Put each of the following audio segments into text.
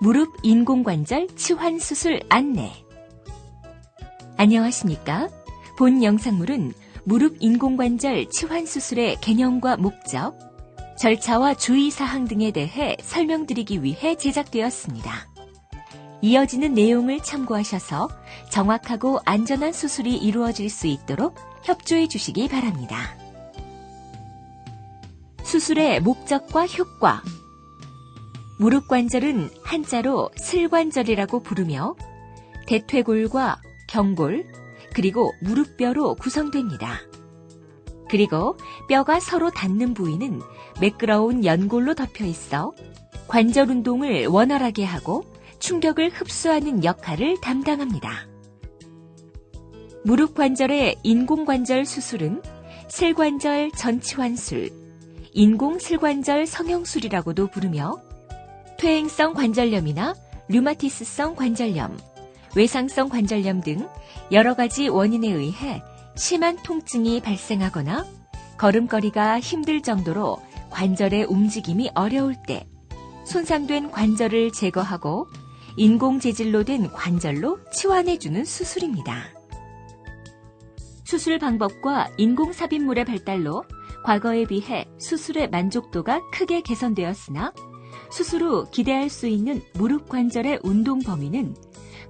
무릎 인공관절 치환 수술 안내. 안녕하십니까? 본 영상물은 무릎 인공관절 치환 수술의 개념과 목적, 절차와 주의사항 등에 대해 설명드리기 위해 제작되었습니다. 이어지는 내용을 참고하셔서 정확하고 안전한 수술이 이루어질 수 있도록 협조해 주시기 바랍니다. 수술의 목적과 효과. 무릎 관절은 한자로 슬관절이라고 부르며 대퇴골과 경골, 그리고 무릎뼈로 구성됩니다. 그리고 뼈가 서로 닿는 부위는 매끄러운 연골로 덮여 있어 관절 운동을 원활하게 하고 충격을 흡수하는 역할을 담당합니다. 무릎 관절의 인공관절 수술은 슬관절 전치환술, 인공슬관절 성형술이라고도 부르며 퇴행성 관절염이나 류마티스성 관절염, 외상성 관절염 등 여러 가지 원인에 의해 심한 통증이 발생하거나 걸음걸이가 힘들 정도로 관절의 움직임이 어려울 때 손상된 관절을 제거하고 인공재질로 된 관절로 치환해주는 수술입니다. 수술 방법과 인공삽입물의 발달로 과거에 비해 수술의 만족도가 크게 개선되었으나 수술 후 기대할 수 있는 무릎 관절의 운동 범위는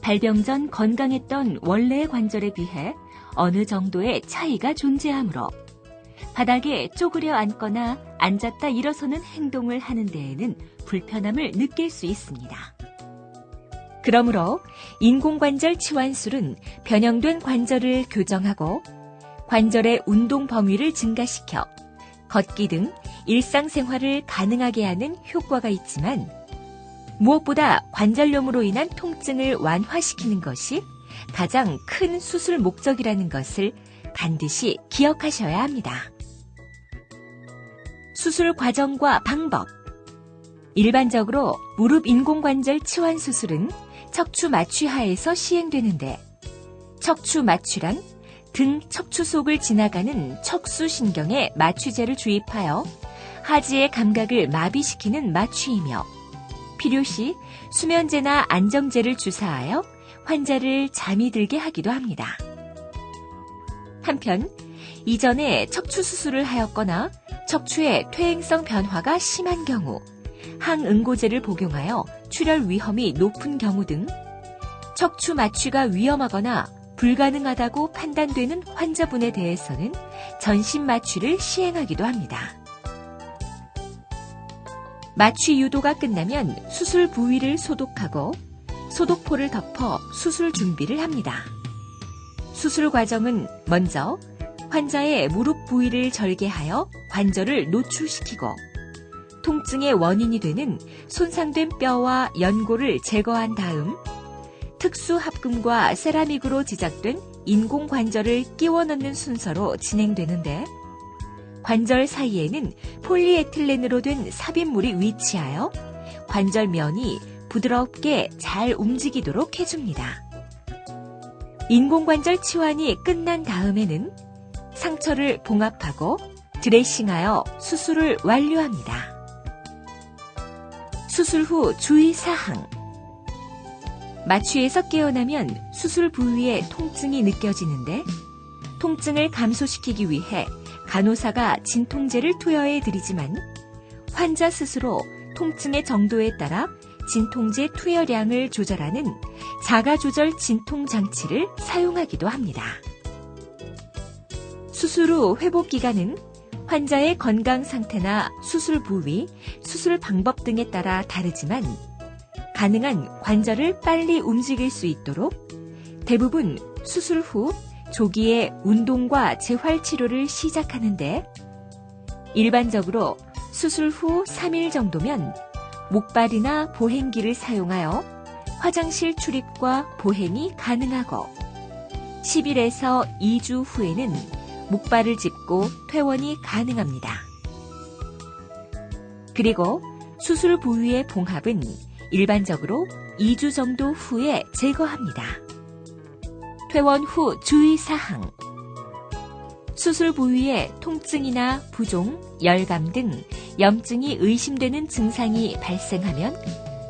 발병 전 건강했던 원래의 관절에 비해 어느 정도의 차이가 존재하므로 바닥에 쪼그려 앉거나 앉았다 일어서는 행동을 하는 데에는 불편함을 느낄 수 있습니다. 그러므로 인공관절 치환술은 변형된 관절을 교정하고 관절의 운동 범위를 증가시켜 걷기 등 일상생활을 가능하게 하는 효과가 있지만 무엇보다 관절염으로 인한 통증을 완화시키는 것이 가장 큰 수술 목적이라는 것을 반드시 기억하셔야 합니다. 수술 과정과 방법. 일반적으로 무릎 인공관절 치환 수술은 척추 마취하에서 시행되는데 척추 마취란 등 척추 속을 지나가는 척수신경에 마취제를 주입하여 하지의 감각을 마비시키는 마취이며 필요시 수면제나 안정제를 주사하여 환자를 잠이 들게 하기도 합니다. 한편 이전에 척추 수술을 하였거나 척추의 퇴행성 변화가 심한 경우 항응고제를 복용하여 출혈 위험이 높은 경우 등 척추 마취가 위험하거나 불가능하다고 판단되는 환자분에 대해서는 전신 마취를 시행하기도 합니다. 마취 유도가 끝나면 수술 부위를 소독하고 소독포를 덮어 수술 준비를 합니다. 수술 과정은 먼저 환자의 무릎 부위를 절개하여 관절을 노출시키고 통증의 원인이 되는 손상된 뼈와 연골을 제거한 다음 특수 합금과 세라믹으로 제작된 인공관절을 끼워 넣는 순서로 진행되는데 관절 사이에는 폴리에틸렌으로 된 삽입물이 위치하여 관절면이 부드럽게 잘 움직이도록 해줍니다. 인공관절 치환이 끝난 다음에는 상처를 봉합하고 드레싱하여 수술을 완료합니다. 수술 후 주의사항. 마취에서 깨어나면 수술 부위에 통증이 느껴지는데 통증을 감소시키기 위해 간호사가 진통제를 투여해 드리지만 환자 스스로 통증의 정도에 따라 진통제 투여량을 조절하는 자가조절 진통장치를 사용하기도 합니다. 수술 후 회복 기간은 환자의 건강 상태나 수술 부위, 수술 방법 등에 따라 다르지만 가능한 관절을 빨리 움직일 수 있도록 대부분 수술 후 조기에 운동과 재활 치료를 시작하는데 일반적으로 수술 후 3일 정도면 목발이나 보행기를 사용하여 화장실 출입과 보행이 가능하고 10일에서 2주 후에는 목발을 짚고 퇴원이 가능합니다. 그리고 수술 부위의 봉합은 일반적으로 2주 정도 후에 제거합니다. 퇴원 후 주의사항. 수술 부위에 통증이나 부종, 열감 등 염증이 의심되는 증상이 발생하면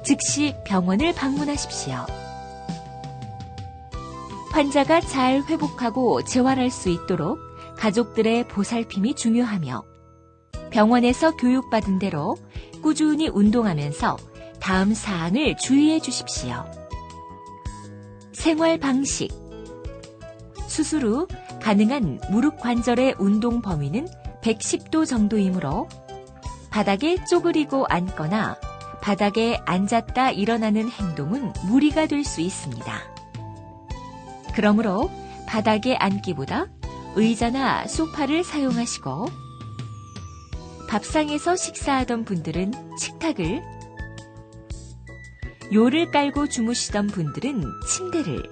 즉시 병원을 방문하십시오. 환자가 잘 회복하고 재활할 수 있도록 가족들의 보살핌이 중요하며 병원에서 교육받은 대로 꾸준히 운동하면서 다음 사항을 주의해 주십시오. 생활 방식. 수술 후 가능한 무릎 관절의 운동 범위는 110도 정도이므로 바닥에 쪼그리고 앉거나 바닥에 앉았다 일어나는 행동은 무리가 될 수 있습니다. 그러므로 바닥에 앉기보다 의자나 소파를 사용하시고 밥상에서 식사하던 분들은 식탁을, 요를 깔고 주무시던 분들은 침대를,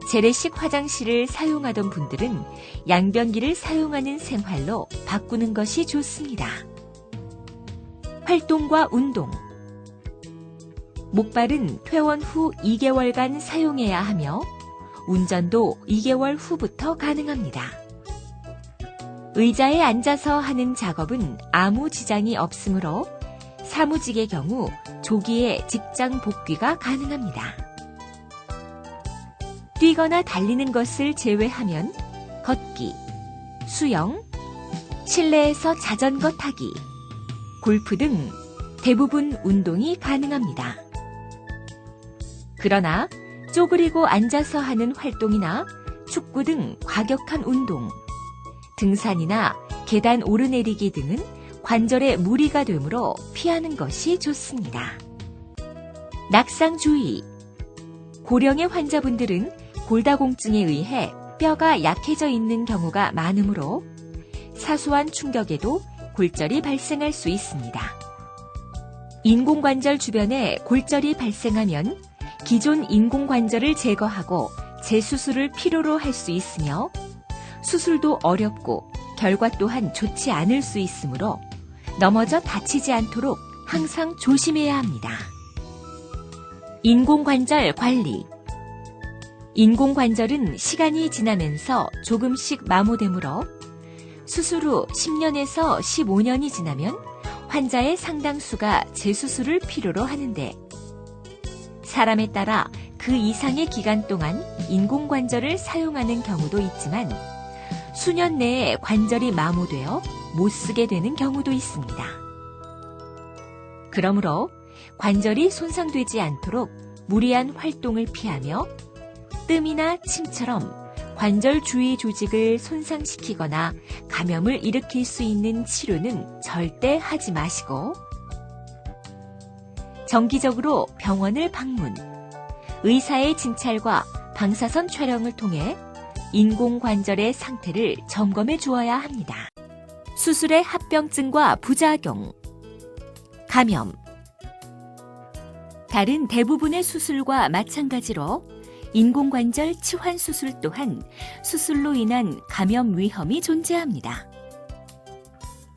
재래식 화장실을 사용하던 분들은 양변기를 사용하는 생활로 바꾸는 것이 좋습니다. 활동과 운동. 목발은 퇴원 후 2개월간 사용해야 하며 운전도 2개월 후부터 가능합니다. 의자에 앉아서 하는 작업은 아무 지장이 없으므로 사무직의 경우 조기에 직장 복귀가 가능합니다. 뛰거나 달리는 것을 제외하면 걷기, 수영, 실내에서 자전거 타기, 골프 등 대부분 운동이 가능합니다. 그러나 쪼그리고 앉아서 하는 활동이나 축구 등 과격한 운동, 등산이나 계단 오르내리기 등은 관절에 무리가 되므로 피하는 것이 좋습니다. 낙상 주의. 고령의 환자분들은 골다공증에 의해 뼈가 약해져 있는 경우가 많으므로 사소한 충격에도 골절이 발생할 수 있습니다. 인공관절 주변에 골절이 발생하면 기존 인공관절을 제거하고 재수술을 필요로 할 수 있으며 수술도 어렵고 결과 또한 좋지 않을 수 있으므로 넘어져 다치지 않도록 항상 조심해야 합니다. 인공관절 관리. 인공관절은 시간이 지나면서 조금씩 마모되므로 수술 후 10년에서 15년이 지나면 환자의 상당수가 재수술을 필요로 하는데 사람에 따라 그 이상의 기간 동안 인공관절을 사용하는 경우도 있지만 수년 내에 관절이 마모되어 못 쓰게 되는 경우도 있습니다. 그러므로 관절이 손상되지 않도록 무리한 활동을 피하며 뜸이나 침처럼 관절 주위 조직을 손상시키거나 감염을 일으킬 수 있는 치료는 절대 하지 마시고 정기적으로 병원을 방문, 의사의 진찰과 방사선 촬영을 통해 인공관절의 상태를 점검해 주어야 합니다. 수술의 합병증과 부작용. 감염. 다른 대부분의 수술과 마찬가지로 인공관절 치환 수술 또한 수술로 인한 감염 위험이 존재합니다.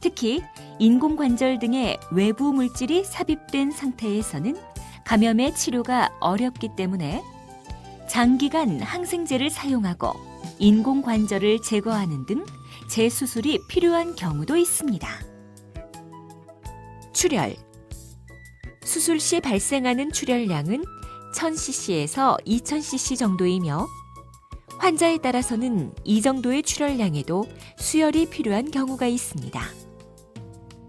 특히 인공관절 등의 외부 물질이 삽입된 상태에서는 감염의 치료가 어렵기 때문에 장기간 항생제를 사용하고 인공관절을 제거하는 등 재수술이 필요한 경우도 있습니다. 출혈. 수술 시 발생하는 출혈량은 1000cc에서 2000cc 정도이며 환자에 따라서는 이 정도의 출혈량에도 수혈이 필요한 경우가 있습니다.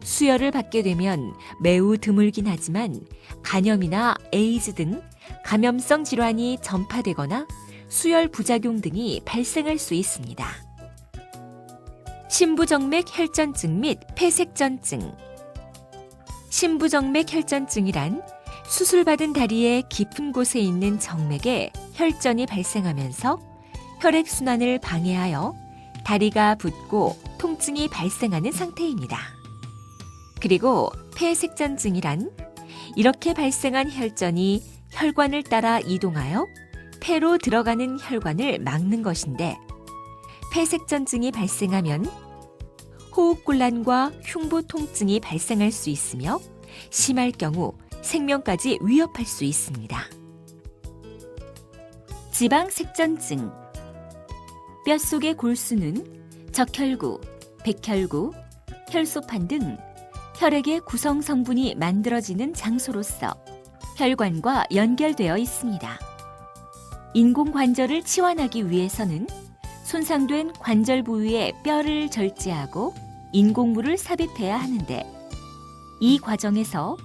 수혈을 받게 되면 매우 드물긴 하지만 간염이나 에이즈 등 감염성 질환이 전파되거나 수혈 부작용 등이 발생할 수 있습니다. 심부정맥 혈전증 및 폐색전증. 심부정맥 혈전증이란 수술받은 다리의 깊은 곳에 있는 정맥에 혈전이 발생하면서 혈액순환을 방해하여 다리가 붓고 통증이 발생하는 상태입니다. 그리고 폐색전증이란 이렇게 발생한 혈전이 혈관을 따라 이동하여 폐로 들어가는 혈관을 막는 것인데 폐색전증이 발생하면 호흡곤란과 흉부 통증이 발생할 수 있으며 심할 경우 생명까지 위협할 수 있습니다. 지방색전증. 뼛속의 골수는 적혈구, 백혈구, 혈소판 등 혈액의 구성 성분이 만들어지는 장소로서 혈관과 연결되어 있습니다. 인공관절을 치환하기 위해서는 손상된 관절 부위의 뼈를 절제하고 인공물을 삽입해야 하는데, 이 과정에서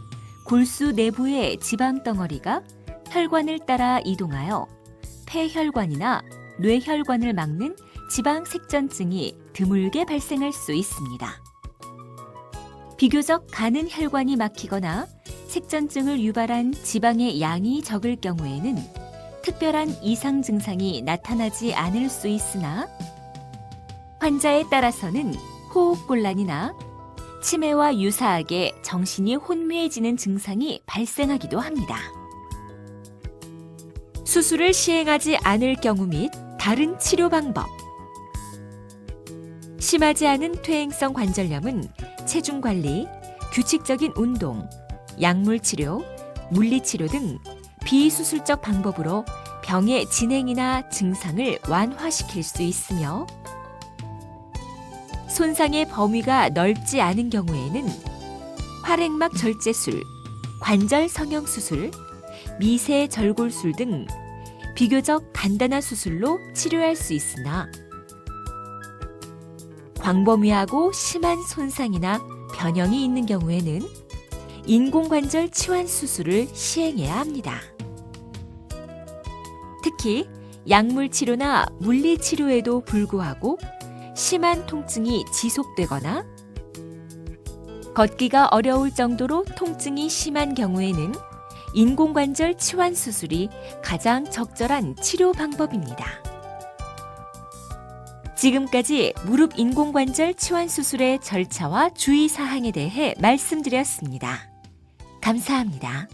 골수 내부의 지방덩어리가 혈관을 따라 이동하여 폐혈관이나 뇌혈관을 막는 지방색전증이 드물게 발생할 수 있습니다. 비교적 가는 혈관이 막히거나 색전증을 유발한 지방의 양이 적을 경우에는 특별한 이상 증상이 나타나지 않을 수 있으나, 환자에 따라서는 호흡곤란이나 치매와 유사하게 정신이 혼미해지는 증상이 발생하기도 합니다. 수술을 시행하지 않을 경우 및 다른 치료 방법. 심하지 않은 퇴행성 관절염은 체중 관리, 규칙적인 운동, 약물 치료, 물리치료 등 비수술적 방법으로 병의 진행이나 증상을 완화시킬 수 있으며, 손상의 범위가 넓지 않은 경우에는 활액막 절제술, 관절 성형 수술, 미세 절골술 등 비교적 간단한 수술로 치료할 수 있으나, 광범위하고 심한 손상이나 변형이 있는 경우에는 인공관절 치환 수술을 시행해야 합니다. 특히 약물 치료나 물리 치료에도 불구하고 심한 통증이 지속되거나 걷기가 어려울 정도로 통증이 심한 경우에는 인공관절 치환 수술이 가장 적절한 치료 방법입니다. 지금까지 무릎 인공관절 치환 수술의 절차와 주의사항에 대해 말씀드렸습니다. 감사합니다.